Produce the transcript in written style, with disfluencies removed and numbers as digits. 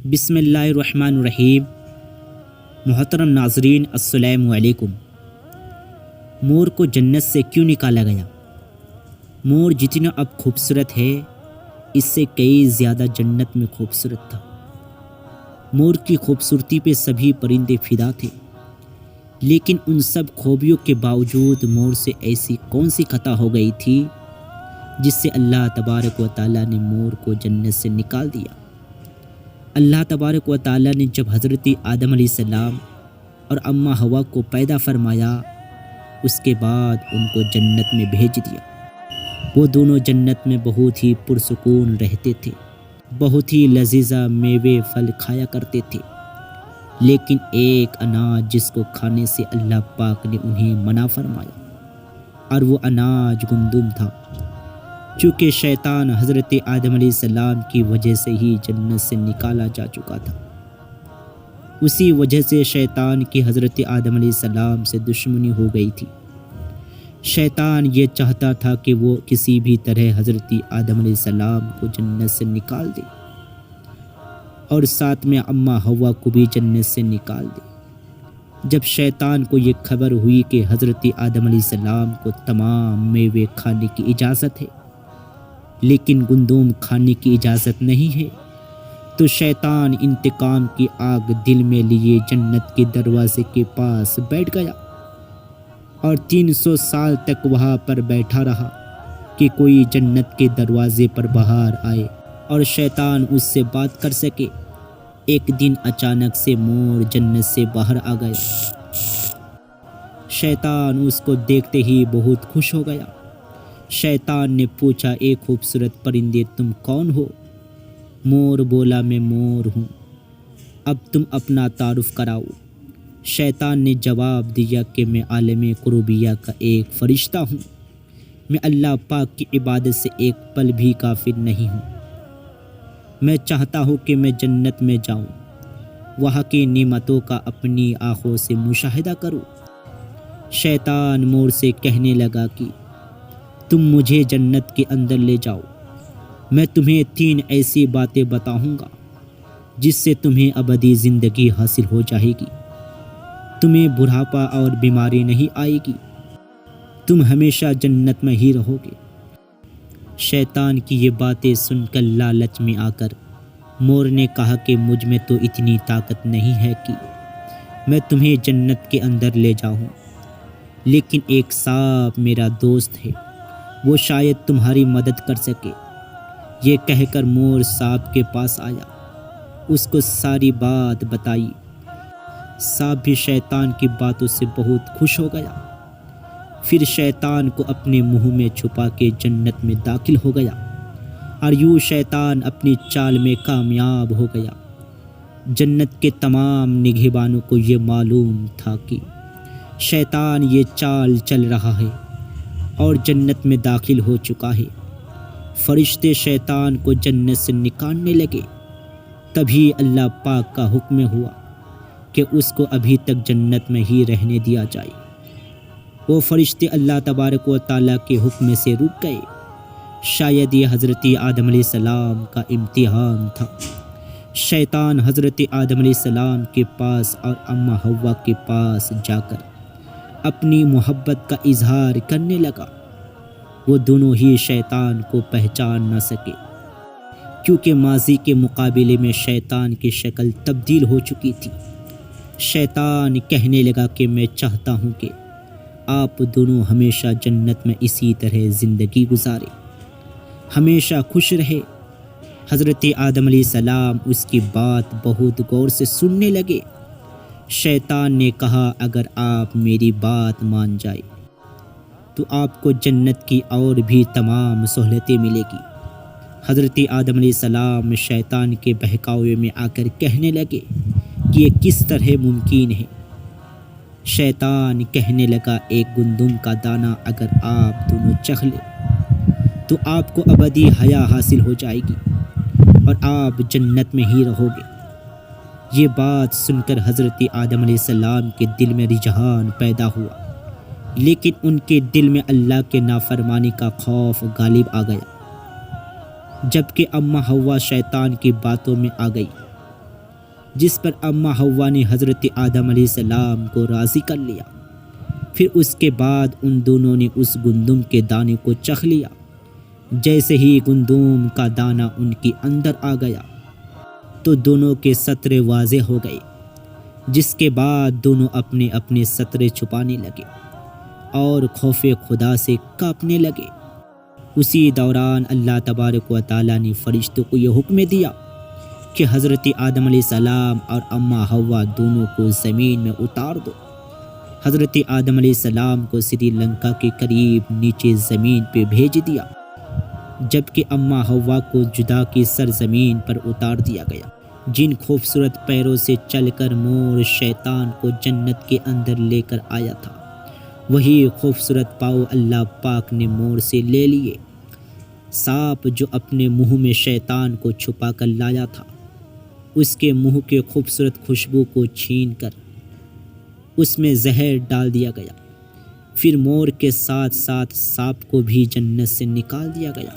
بسم اللہ الرحمن الرحیم۔ محترم ناظرین السلام علیکم۔ مور کو جنت سے کیوں نکالا گیا؟ مور جتنا اب خوبصورت ہے اس سے کئی زیادہ جنت میں خوبصورت تھا۔ مور کی خوبصورتی پہ سبھی پرندے فدا تھے، لیکن ان سب خوبیوں کے باوجود مور سے ایسی کون سی خطا ہو گئی تھی جس سے اللہ تبارک و تعالیٰ نے مور کو جنت سے نکال دیا۔ اللہ تبارک و تعالیٰ نے جب حضرت آدم علیہ السلام اور اماں حوا کو پیدا فرمایا، اس کے بعد ان کو جنت میں بھیج دیا۔ وہ دونوں جنت میں بہت ہی پرسکون رہتے تھے، بہت ہی لذیذہ میوے پھل کھایا کرتے تھے، لیکن ایک اناج جس کو کھانے سے اللہ پاک نے انہیں منع فرمایا، اور وہ اناج گندم تھا۔ چونکہ شیطان حضرت آدم علیہ السلام کی وجہ سے ہی جنت سے نکالا جا چکا تھا، اسی وجہ سے شیطان کی حضرت آدم علیہ السلام سے دشمنی ہو گئی تھی۔ شیطان یہ چاہتا تھا کہ وہ کسی بھی طرح حضرت آدم علیہ السلام کو جنت سے نکال دے، اور ساتھ میں اماں حوا کو بھی جنت سے نکال دے۔ جب شیطان کو یہ خبر ہوئی کہ حضرت آدم علیہ السلام کو تمام میوے کھانے کی اجازت ہے لیکن گندم کھانے کی اجازت نہیں ہے، تو شیطان انتقام کی آگ دل میں لیے جنت کے دروازے کے پاس بیٹھ گیا، اور 300 سال تک وہاں پر بیٹھا رہا کہ کوئی جنت کے دروازے پر باہر آئے اور شیطان اس سے بات کر سکے۔ ایک دن اچانک سے مور جنت سے باہر آ گیا۔ شیطان اس کو دیکھتے ہی بہت خوش ہو گیا۔ شیطان نے پوچھا، اے خوبصورت پرندے تم کون ہو؟ مور بولا، میں مور ہوں، اب تم اپنا تعارف کراؤ۔ شیطان نے جواب دیا کہ میں عالم قربیہ کا ایک فرشتہ ہوں، میں اللہ پاک کی عبادت سے ایک پل بھی غافل نہیں ہوں، میں چاہتا ہوں کہ میں جنت میں جاؤں، وہاں کی نعمتوں کا اپنی آنکھوں سے مشاہدہ کروں۔ شیطان مور سے کہنے لگا کہ تم مجھے جنت کے اندر لے جاؤ، میں تمہیں 3 ایسی باتیں بتاؤں گا جس سے تمہیں ابدی زندگی حاصل ہو جائے گی، تمہیں بڑھاپا اور بیماری نہیں آئے گی، تم ہمیشہ جنت میں ہی رہو گے۔ شیطان کی یہ باتیں سن کر لالچ میں آ کر مور نے کہا کہ مجھ میں تو اتنی طاقت نہیں ہے کہ میں تمہیں جنت کے اندر لے جاؤں، لیکن ایک سانپ میرا دوست ہے، وہ شاید تمہاری مدد کر سکے۔ یہ کہہ کر مور سانپ کے پاس آیا، اس کو ساری بات بتائی۔ سانپ بھی شیطان کی باتوں سے بہت خوش ہو گیا، پھر شیطان کو اپنے منہ میں چھپا کے جنت میں داخل ہو گیا، اور یوں شیطان اپنی چال میں کامیاب ہو گیا۔ جنت کے تمام نگہبانوں کو یہ معلوم تھا کہ شیطان یہ چال چل رہا ہے اور جنت میں داخل ہو چکا ہے۔ فرشتے شیطان کو جنت سے نکالنے لگے، تبھی اللہ پاک کا حکم ہوا کہ اس کو ابھی تک جنت میں ہی رہنے دیا جائے۔ وہ فرشتے اللہ تبارک و تعالیٰ کے حکم سے رک گئے۔ شاید یہ حضرت آدم علیہ السلام کا امتحان تھا۔ شیطان حضرت آدم علیہ السلام کے پاس اور اماں حوا کے پاس جا کر اپنی محبت کا اظہار کرنے لگا۔ وہ دونوں ہی شیطان کو پہچان نہ سکے، کیونکہ ماضی کے مقابلے میں شیطان کی شکل تبدیل ہو چکی تھی۔ شیطان کہنے لگا کہ میں چاہتا ہوں کہ آپ دونوں ہمیشہ جنت میں اسی طرح زندگی گزاریں، ہمیشہ خوش رہے۔ حضرت آدم علیہ السلام اس کی بات بہت غور سے سننے لگے۔ شیطان نے کہا، اگر آپ میری بات مان جائے تو آپ کو جنت کی اور بھی تمام سہولتیں ملے گی۔ حضرت آدم علیہ السلام شیطان کے بہکاوے میں آ کر کہنے لگے کہ یہ کس طرح ممکن ہے؟ شیطان کہنے لگا، ایک گندم کا دانہ اگر آپ دونوں چکھ لیں تو آپ کو ابدی حیا حاصل ہو جائے گی اور آپ جنت میں ہی رہو گے۔ یہ بات سن کر حضرت آدم علیہ السلام کے دل میں رجحان پیدا ہوا، لیکن ان کے دل میں اللہ کے نافرمانی کا خوف غالب آ گیا۔ جبکہ اماں حوا شیطان کی باتوں میں آ گئی جس پر اماں حوا نے حضرت آدم علیہ السلام کو راضی کر لیا۔ پھر اس کے بعد ان دونوں نے اس گندم کے دانے کو چکھ لیا۔ جیسے ہی گندم کا دانہ ان کے اندر آ گیا تو دونوں کے سترے واضح ہو گئے، جس کے بعد دونوں اپنے اپنے سترے چھپانے لگے اور خوف خدا سے کانپنے لگے۔ اسی دوران اللہ تبارک و تعالیٰ نے فرشتوں کو یہ حکم دیا کہ حضرت آدم علیہ السلام اور اماں حوا دونوں کو زمین میں اتار دو۔ حضرت آدم علیہ السلام کو سری لنکا کے قریب نیچے زمین پہ بھیج دیا، جبکہ اماں حوا کو جدا کی سرزمین پر اتار دیا گیا۔ جن خوبصورت پیروں سے چل کر مور شیطان کو جنت کے اندر لے کر آیا تھا، وہی خوبصورت پاؤں اللہ پاک نے مور سے لے لیے۔ سانپ جو اپنے منہ میں شیطان کو چھپا کر لایا تھا، اس کے منہ کے خوبصورت خوشبو کو چھین کر اس میں زہر ڈال دیا گیا۔ پھر مور کے ساتھ ساتھ سانپ کو بھی جنت سے نکال دیا گیا۔